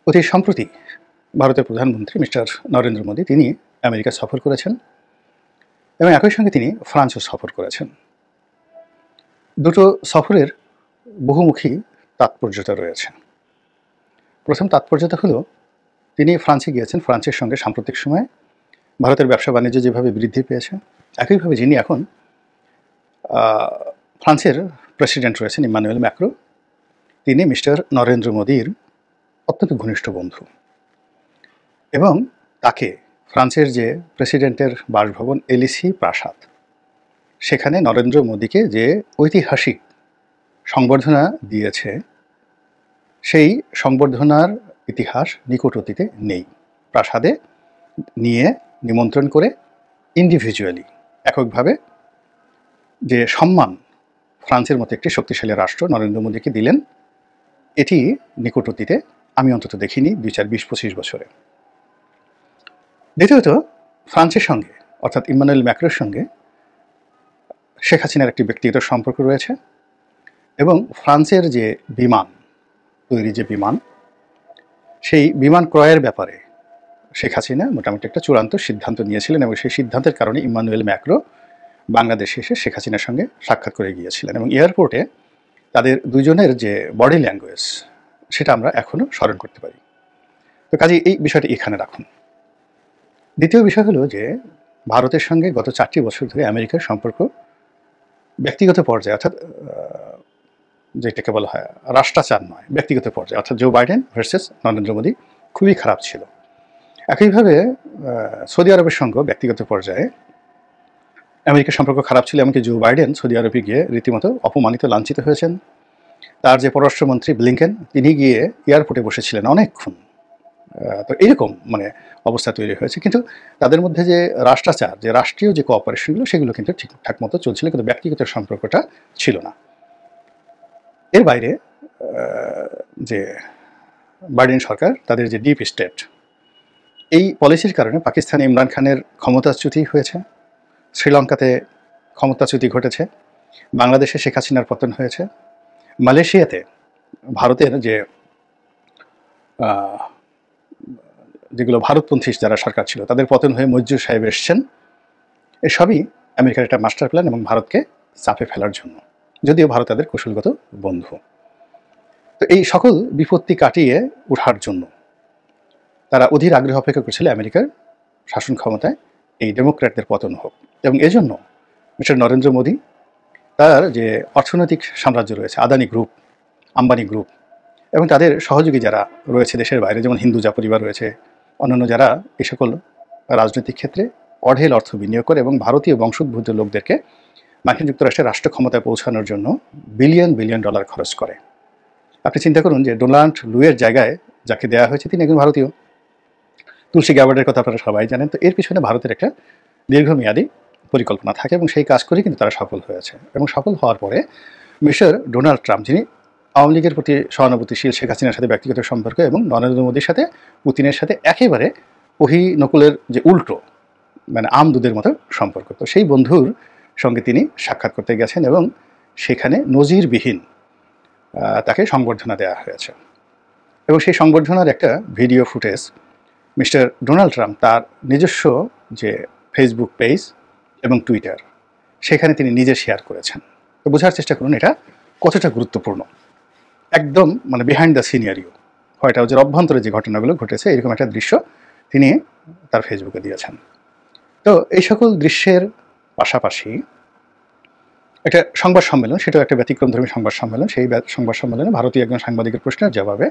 অতি সম্প্রতি ভারতের প্রধানমন্ত্রী মিস্টার নরেন্দ্র মোদী তিনি আমেরিকা সফর করেছেন এবং একই সঙ্গে তিনি ফ্রান্সও সফর করেছেন। দুটো সফরের বহুমুখী তাৎপর্যতা রয়েছে। প্রথম তাৎপর্যতা হলো তিনি ফ্রান্সে গিয়েছেন, ফ্রান্সের সঙ্গে সাম্প্রতিক সময়ে ভারতের ব্যবসা বাণিজ্য যেভাবে বৃদ্ধি পেয়েছে, একইভাবে যিনি এখন ফ্রান্সের প্রেসিডেন্ট রয়েছেন ইম্মানুয়েল ম্যাক্রো, তিনি মিস্টার নরেন্দ্র মোদীর অত্যন্ত ঘনিষ্ঠ বন্ধু এবং তাকে ফ্রান্সের যে প্রেসিডেন্টের বাসভবন এলিসি প্রাসাদ, সেখানে নরেন্দ্র মোদীকে যে ঐতিহাসিক সংবর্ধনা দিয়েছে, সেই সংবর্ধনার ইতিহাস নিকট অতীতে নেই। প্রাসাদে নিয়ে নিমন্ত্রণ করে ইন্ডিভিজুয়ালি এককভাবে যে সম্মান ফ্রান্সের মতো একটি শক্তিশালী রাষ্ট্র নরেন্দ্র মোদীকে দিলেন, এটি নিকট অতীতে আমি অন্তত দেখিনি 20-25 বছরে। দ্বিতীয়ত, ফ্রান্সের সঙ্গে অর্থাৎ ইম্মানুয়েল ম্যাক্রোর সঙ্গে শেখ হাসিনার একটি ব্যক্তিগত সম্পর্ক রয়েছে এবং ফ্রান্সের যে বিমান তৈরি, যে বিমান, সেই বিমান ক্রয়ের ব্যাপারে শেখ হাসিনা মোটামুটি একটা চূড়ান্ত সিদ্ধান্ত নিয়েছিলেন এবং সেই সিদ্ধান্তের কারণে ইম্মানুয়েল ম্যাক্রো বাংলাদেশে এসে শেখ হাসিনার সঙ্গে সাক্ষাৎ করে গিয়েছিলেন এবং এয়ারপোর্টে তাদের দুজনের যে বডি ল্যাঙ্গুয়েজ, সেটা আমরা এখনও স্মরণ করতে পারি। তো কাজেই এই বিষয়টি এখানে রাখুন। দ্বিতীয় বিষয় হলো যে ভারতের সঙ্গে গত 4টি বছর ধরে আমেরিকার সম্পর্ক ব্যক্তিগত পর্যায়ে, অর্থাৎ যেটাকে বলা হয় রাষ্ট্রাচার নয়, ব্যক্তিগত পর্যায়ে, অর্থাৎ Joe Biden versus Narendra Modi খুবই খারাপ ছিল। একইভাবে সৌদি আরবের সঙ্গে ব্যক্তিগত পর্যায়ে আমেরিকার সম্পর্ক খারাপ ছিল, এমনকি জো বাইডেন সৌদি আরবে গিয়ে রীতিমতো অপমানিত, লাঞ্ছিত হয়েছেন। তার যে পররাষ্ট্রমন্ত্রী ব্লিংকেন, তিনি গিয়ে এয়ারপোর্টে বসেছিলেন অনেকক্ষণ। তো এরকম অবস্থা তৈরি হয়েছে, কিন্তু তাদের মধ্যে যে রাষ্ট্রাচার, যে রাষ্ট্রীয় যে কোঅপারেশনগুলো, সেগুলো কিন্তু ঠিকঠাক মতো চলছিল, কিন্তু ব্যক্তিগত সম্পর্কটা ছিল না। এর বাইরে যে বাইডেন সরকার, তাদের যে ডিপ স্টেট, এই পলিসির কারণে পাকিস্তানে ইমরান খানের ক্ষমতাচ্যুতি হয়েছে, শ্রীলঙ্কাতে ক্ষমতাচ্যুতি ঘটেছে, বাংলাদেশে শেখ হাসিনার পতন হয়েছে, মালয়েশিয়াতে ভারতের যেগুলো ভারতপন্থী যারা সরকার ছিল, তাদের পতন হয়ে মঞ্জুর সাহেব এসছেন। এসবই আমেরিকার একটা মাস্টার প্ল্যান এবং ভারতকে চাপে ফেলার জন্য, যদিও ভারত তাদের কৌশলগত বন্ধু। তো এই সকল বিপত্তি কাটিয়ে ওঠার জন্য তারা অধীর আগ্রহ অপেক্ষা করছিল আমেরিকার শাসন ক্ষমতায় এই ডেমোক্র্যাটদের পতন হোক, এবং এজন্য মিস্টার নরেন্দ্র মোদী তার যে অর্থনৈতিক সাম্রাজ্য রয়েছে, আদানি গ্রুপ, আম্বানি গ্রুপ, এবং তাদের সহযোগী যারা রয়েছে দেশের বাইরে, যেমন হিন্দুজা পরিবার রয়েছে, অন্যান্য যারা এই সকল রাজনৈতিক ক্ষেত্রে অঢেল অর্থ বিনিয়োগ করে এবং ভারতীয় বংশোদ্ভূত লোকদেরকে মার্কিন যুক্তরাষ্ট্রের রাষ্ট্র ক্ষমতায় পৌঁছানোর জন্য বিলিয়ন বিলিয়ন ডলার খরচ করে। আপনি চিন্তা করুন যে ডোনাল্ড লুয়ের জায়গায় যাকে দেওয়া হয়েছে, তিনি একজন ভারতীয়। তুলসী গ্যাবার্ডের কথা আপনারা সবাই জানেন। তো এর পিছনে ভারতের একটা দীর্ঘমেয়াদী পরিকল্পনা থাকে এবং সেই কাজ করে কিন্তু তারা সফল হয়েছে। এবং সফল হওয়ার পরে মিস্টার ডোনাল্ড ট্রাম্প, যিনি আওয়ামী লীগের প্রতি সহানুভূতিশীল, শেখ হাসিনার সাথে ব্যক্তিগত সম্পর্ক এবং নরেন্দ্র মোদীর সাথে, পুতিনের সাথে একেবারে নকুলের যে উল্টো, আম দুধের মতো সম্পর্ক। তো সেই বন্ধুর সঙ্গে তিনি সাক্ষাৎ করতে গেছেন এবং সেখানে নজিরবিহীন তাকে সংবর্ধনা দেওয়া হয়েছে। এবং সেই সংবর্ধনার একটা video footage mister Donald Trump তার নিজস্ব যে ফেসবুক পেজ এবং টুইটার, সেখানে তিনি নিজে শেয়ার করেছেন। তো বোঝার চেষ্টা করুন এটা কতটা গুরুত্বপূর্ণ। একদম বিহাইন্ড দ্য সিনারিও, হোয়াইট হাউসের অভ্যন্তরে যে ঘটনাগুলো ঘটেছে, এরকম একটা দৃশ্য তিনি তার ফেসবুকে দিয়েছেন। তো এই সকল দৃশ্যের পাশাপাশি একটা সংবাদ সম্মেলন, সেটাও একটা ব্যতিক্রমধর্মী সংবাদ সম্মেলন। সেই সংবাদ সম্মেলনে ভারতীয় একজন সাংবাদিকের প্রশ্নের জবাবে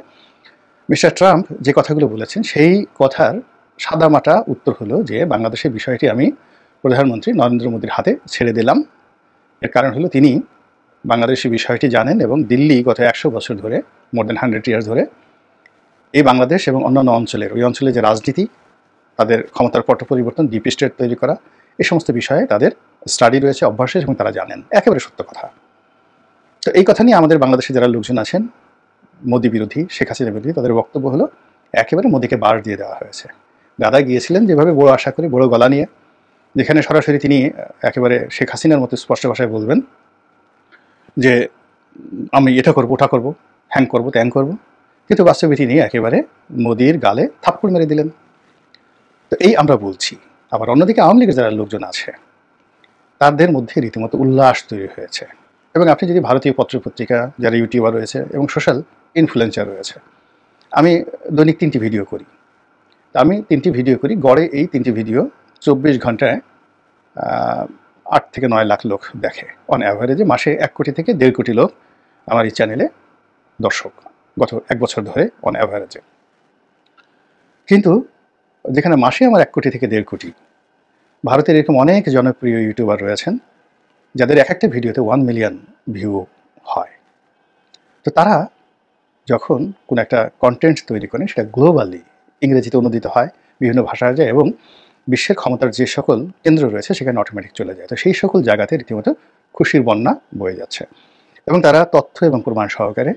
মিস্টার ট্রাম্প যে কথাগুলো বলেছেন, সেই কথার সাদামাটা উত্তর হলো যে বাংলাদেশের বিষয়টি আমি প্রধানমন্ত্রী নরেন্দ্র মোদীর হাতে ছেড়ে দিলাম। এর কারণ হলো তিনি বাংলাদেশি বিষয়টি জানেন এবং দিল্লি গত 100 বছর ধরে, মোর দ্যান 100 ইয়ার্স ধরে, এই বাংলাদেশ এবং অন্যান্য অঞ্চলের, ওই অঞ্চলে যে রাজনীতি, তাদের ক্ষমতার পট পরিবর্তন, ডিপ স্টেট তৈরি করা, এই সমস্ত বিষয়ে তাদের স্টাডি রয়েছে, অভ্যাস রয়েছে এবং তারা জানেন। একেবারে সত্য কথা। তো এই কথা নিয়ে আমাদের বাংলাদেশে যারা লোকজন আছেন মোদী বিরোধী, শেখ হাসিনা বিরোধী, তাদের বক্তব্য হলো একেবারে মোদীকে বাস দিয়ে দেওয়া হয়েছে। দাদা গিয়েছিলেন যেভাবে বড় আশা করে, বড় গলা নিয়ে, যেখানে সরাসরি তিনি একেবারে শেখ হাসিনার মতো স্পষ্ট ভাষায় বলবেন যে আমি এটা করবো, ওটা করবো, হ্যাং করবো, ত্যাং করবো, কিন্তু বাস্তবে তিনি একেবারে মোদির গালে থাপ্পড় মেরে দিলেন। তো এই আমরা বলছি। আবার অন্যদিকে আওয়ামী লীগের যারা লোকজন আছে তাদের মধ্যে রীতিমতো উল্লাস তৈরি হয়েছে। এবং আপনি যদি ভারতীয় পত্রপত্রিকা, যারা ইউটিউবার রয়েছে এবং সোশ্যাল ইনফ্লুয়েন্সার রয়েছে, আমি দৈনিক 3টি ভিডিও করি। আমি 3টি ভিডিও করি, গড়ে এই 3টি ভিডিও 24 ঘন্টায় 8 থেকে 9 লাখ লোক দেখে। অন অ্যাভারেজে মাসে 1 কোটি থেকে 1.5 কোটি লোক আমার এই চ্যানেলে দর্শক, গত 1 বছর ধরে অন অ্যাভারেজে। কিন্তু যেখানে মাসে আমার 1 কোটি থেকে 1.5 কোটি, ভারতের এরকম অনেক জনপ্রিয় ইউটিউবার রয়েছেন যাদের এক একটা ভিডিওতে 1 মিলিয়ন ভিউ হয়। তো তারা যখন কোনো একটা কন্টেন্ট তৈরি করেন, সেটা গ্লোবালি ইংরেজিতে অনুদিত হয়, বিভিন্ন ভাষায় যায় এবং বিশ্বের ক্ষমতার যে সকল কেন্দ্র রয়েছে সেখানে অটোমেটিক চলে যায়। তো সেই সকল জায়গাতে রীতিমতো খুশির বন্যা বয়ে যাচ্ছে। এবং তারা তথ্য এবং প্রমাণ সহকারে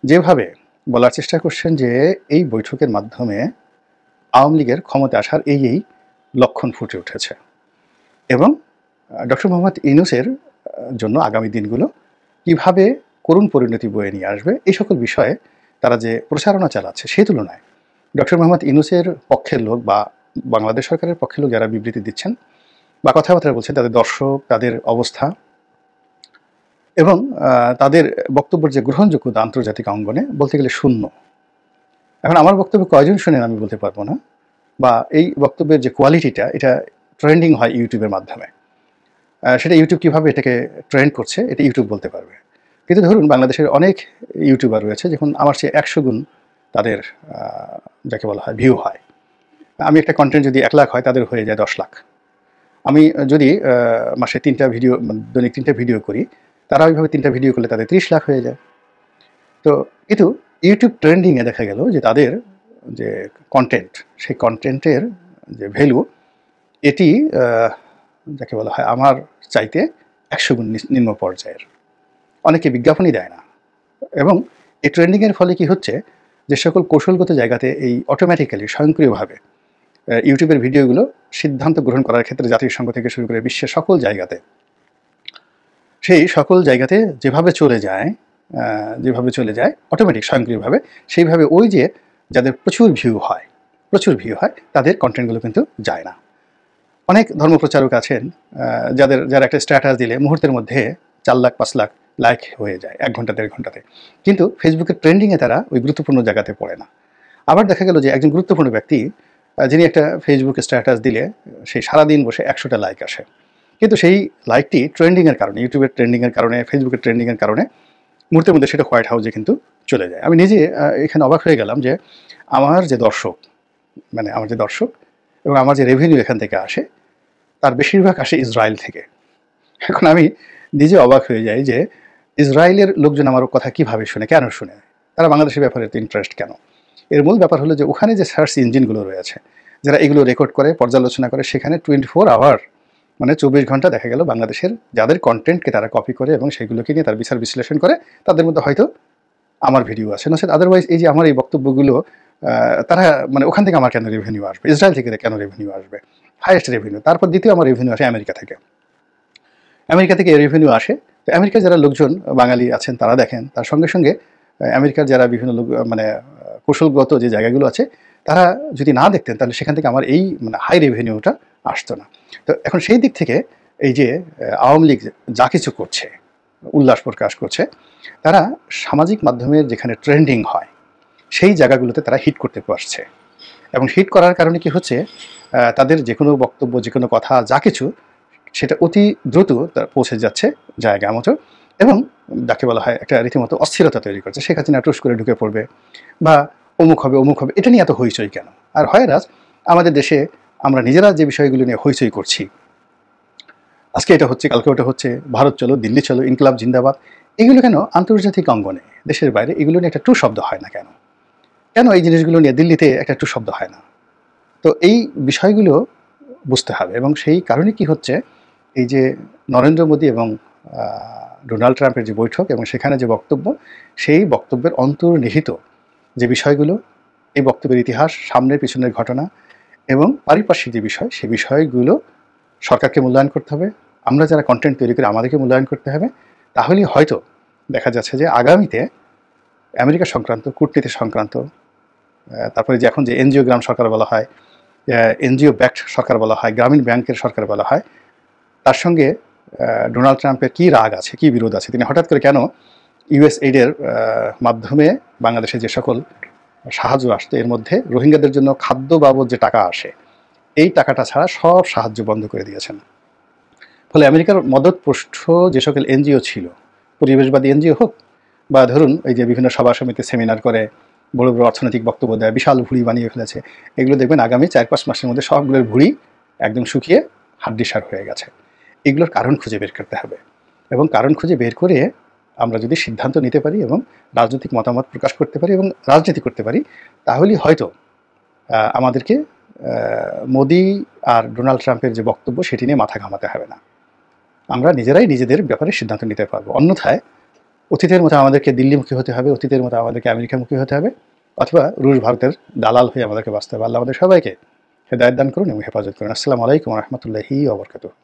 যেভাবে বলার চেষ্টা করছেন যে এই বৈঠকের মাধ্যমে আওয়ামী লীগের ক্ষমতা আসার এই লক্ষণ ফুটে উঠেছে এবং ডক্টর মোহাম্মদ ইউনূসের জন্য আগামী দিনগুলো কিভাবে করুণ পরিণতি বয়ে নিয়ে আসবে, এই সকল বিষয়ে তারা যে প্রচারণা চালাচ্ছে, সেই তুলনায় ডক্টর মোহাম্মদ ইউনূসের পক্ষের লোক বা বাংলাদেশ সরকারের পক্ষের লোক যারা বিবৃতি দিচ্ছেন বা কথাবার্তা বলছেন, তাদের দর্শক, তাদের অবস্থা এবং তাদের বক্তব্যের যে গ্রহণযোগ্যতা আন্তর্জাতিক অঙ্গনে বলতে গেলে শূন্য। এখন আমার বক্তব্য কয়জন শোনেন আমি বলতে পারবো না, বা এই বক্তব্যের যে কোয়ালিটিটা, এটা ট্রেন্ডিং হয় ইউটিউবের মাধ্যমে, সেটা ইউটিউব কীভাবে এটাকে ট্রেন্ড করছে এটা ইউটিউব বলতে পারবে। কিন্তু ধরুন বাংলাদেশের অনেক ইউটিউবার রয়েছে, যখন আমার চেয়ে 100 গুণ তাদের যাকে বলা হয় ভিউ হয়। আমি একটা কন্টেন্ট যদি 1 লাখ হয়, তাদের হয়ে যায় 10 লাখ। আমি যদি মাসে 3টা ভিডিও, দৈনিক 3টা ভিডিও করি, তারা ওইভাবে 3টা ভিডিও করলে তাদের 30 লাখ হয়ে যায়। তো কিন্তু ইউটিউব ট্রেন্ডিংয়ে দেখা গেল যে তাদের যে কন্টেন্ট, সেই কন্টেন্টের যে ভ্যালু, এটি যাকে বলা হয় আমার চাইতে 100 গুণ নিম্ন পর্যায়ের। অনেকে বিজ্ঞাপনই দেয় না। এবং এই ট্রেন্ডিংয়ের ফলে কি হচ্ছে, যে সকল কৌশলগত জায়গাতে এই অটোমেটিক্যালি স্বয়ংক্রিয়ভাবে ইউটিউবের ভিডিওগুলো সিদ্ধান্ত গ্রহণ করার ক্ষেত্রে জাতিসংঘ থেকে শুরু করে বিশ্বের সকল জায়গাতে, সেই সকল জায়গাতে যেভাবে চলে যায় অটোমেটিক স্বয়ংক্রিয়ভাবে, সেইভাবে ওই যে যাদের প্রচুর ভিউ হয় তাদের কন্টেন্টগুলো কিন্তু যায় না। অনেক ধর্মপ্রচারক আছেন যারা একটা স্ট্যাটাস দিলে মুহূর্তের মধ্যে 4 লাখ 5 লাখ লাইক হয়ে যায় 1 ঘন্টা 1.5 ঘন্টাতে, কিন্তু ফেসবুকের ট্রেন্ডিংয়ে তারা ওই গুরুত্বপূর্ণ জায়গাতে পড়ে না। আবার দেখা গেল যে একজন গুরুত্বপূর্ণ ব্যক্তি যিনি একটা ফেসবুকে স্ট্যাটাস দিলে সেই সারাদিন বসে 100টা লাইক আসে, কিন্তু সেই লাইকটি ট্রেন্ডিংয়ের কারণে, ইউটিউবের ট্রেন্ডিংয়ের কারণে, ফেসবুকের ট্রেন্ডিংয়ের কারণে মুহূর্তের মধ্যে সেটা হোয়াইট হাউসে কিন্তু চলে যায়। আমি নিজে এখানে অবাক হয়ে গেলাম যে আমার যে দর্শক এবং আমার যে রেভিনিউ এখান থেকে আসে, তার বেশিরভাগ আসে ইসরায়েল থেকে। এখন আমি নিজে অবাক হয়ে যাই যে ইসরায়েলের লোকজন আমার কথা কীভাবে শুনে, কেন শুনে, তারা বাংলাদেশের ব্যাপারে এত ইন্টারেস্ট কেন? এর মূল ব্যাপার হলো যে ওখানে যে সার্চ ইঞ্জিনগুলো রয়েছে, যারা এগুলো রেকর্ড করে, পর্যালোচনা করে, সেখানে 24 আওয়ার মানে 24 ঘন্টা দেখা গেল বাংলাদেশের যাদের কন্টেন্টকে তারা কপি করে এবং সেগুলোকে নিয়ে তার বিচার বিশ্লেষণ করে, তাদের মধ্যে হয়তো আমার ভিডিও আছে, না স্যার আদারওয়াইজ এই যে আমার এই বক্তব্যগুলো তারা মানে ওখান থেকে আমার কেন রেভিনিউ আসবে, ইসরায়েল থেকে কেন রেভিনিউ আসবে, হাইয়েস্ট রেভিনিউ। তারপর দ্বিতীয় আমার রেভিনিউ আসে আমেরিকা থেকে রেভিনিউ আসে। তো আমেরিকার যারা লোকজন বাঙালি আছেন তারা দেখেন, তার সঙ্গে সঙ্গে আমেরিকার যারা বিভিন্ন লোক মানে কৌশলগত যে জায়গাগুলো আছে তারা যদি না দেখতেন, তাহলে সেখান থেকে আমার এই মানে হাই রেভিনিউটা আসতো না। তো এখন সেই দিক থেকে এই যে আওয়ামী লীগ যা কিছু করছে, উল্লাস প্রকাশ করছে, তারা সামাজিক মাধ্যমের যেখানে ট্রেন্ডিং হয় সেই জায়গাগুলোতে তারা হিট করতে পারছে। এবং হিট করার কারণে কি হচ্ছে, তাদের যে কোনো বক্তব্য, যে কোনো কথা, যা কিছু সেটা অতি দ্রুত পৌঁছে যাচ্ছে জায়গা মতো, এবং যাকে বলা হয় একটা রীতিমতো অস্থিরতা তৈরি করছে। শেখ হাসিনা টুস করে ঢুকে পড়বে বা অমুক হবে, এটা নিয়ে এত হইচই কেন? আর হয় রাজ, আমাদের দেশে আমরা নিজেরা যে বিষয়গুলো নিয়ে হইচই করছি, আজকে এটা হচ্ছে, কালকে ওটা হচ্ছে, ভারত চলো, দিল্লি চলো, ইনকলাব জিন্দাবাদ, এগুলো কেন আন্তর্জাতিক অঙ্গনে, দেশের বাইরে এগুলো নিয়ে একটা টু শব্দ হয় না কেন? এই জিনিসগুলো নিয়ে দিল্লিতে একটা টু শব্দ হয় না? তো এই বিষয়গুলো বুঝতে হবে। এবং সেই কারণে কি হচ্ছে, এই যে নরেন্দ্র মোদী এবং ডোনাল্ড ট্রাম্পের যে বৈঠক এবং সেখানে যে বক্তব্য, সেই বক্তব্যের অন্তর্নিহিত যে বিষয়গুলো, এই বক্তব্যের ইতিহাস, সামনের পিছনের ঘটনা এবং পারিপার্শ্বিক যে বিষয়, সেই বিষয়গুলো সরকারকে মূল্যায়ন করতে হবে। আমরা যারা কন্টেন্ট তৈরি করি আমাদেরকে মূল্যায়ন করতে হবে। তাহলেই হয়তো দেখা যাচ্ছে যে আগামীতে আমেরিকা সংক্রান্ত, কূটনীতি সংক্রান্ত, তারপরে যে এখন যে এনজিওগ্রাম সরকার বলা হয়, এনজিও ব্যাক্ট সরকার বলা হয়, গ্রামীণ ব্যাংকের সরকার বলা হয়, তার সঙ্গে ডোনাল্ড ট্রাম্পের কী রাগ আছে, কী বিরোধ আছে? তিনি হঠাৎ করে কেন ইউএসএইডের মাধ্যমে বাংলাদেশে যে সকল সাহায্য আসতো এর মধ্যে রোহিঙ্গাদের জন্য খাদ্য বাবদ যে টাকা আসে এই টাকাটা ছাড়া সব সাহায্য বন্ধ করে দিয়েছেন। ফলে আমেরিকার মদতপুষ্ট যে সকল এনজিও ছিল, পরিবেশবাদী এনজিও হোক বা ধরুন এই যে বিভিন্ন সভা সমিতি সেমিনার করে বড় বড় অর্থনৈতিক বক্তব্য দেয়, বিশাল ভুঁড়ি বানিয়ে ফেলেছে, এগুলো দেখবেন আগামী 4-5 মাসের মধ্যে সবগুলোর ভুঁড়ি একদম শুকিয়ে হাড্ডিসার হয়ে গেছে। এগুলোর কারণ খুঁজে বের করতে হবে এবং কারণ খুঁজে বের করে আমরা যদি সিদ্ধান্ত নিতে পারি এবং রাজনৈতিক মতামত প্রকাশ করতে পারি এবং রাজনীতি করতে পারি, তাহলেই হয়তো আমাদেরকে মোদি আর ডোনাল্ড ট্রাম্পের যে বক্তব্য সেটি নিয়ে মাথা ঘামাতে হবে না। আমরা নিজেরাই নিজেদের ব্যাপারে সিদ্ধান্ত নিতে পারবো। অন্যথায় অতীতের মতো আমাদেরকে দিল্লিমুখী হতে হবে, অতীতের মতো আমাদেরকে আমেরিকামুখী হতে হবে, অথবা রুশ ভারতের দালাল হয়ে আমাদেরকে বাঁচতে হবে। আল্লাহ আমাদের সবাইকে হেদায়েত দান করুন এবং হেফাজত করুন। আসসালামু আলাইকুম ওয়া রাহমাতুল্লাহি ওয়া বারাকাতুহু।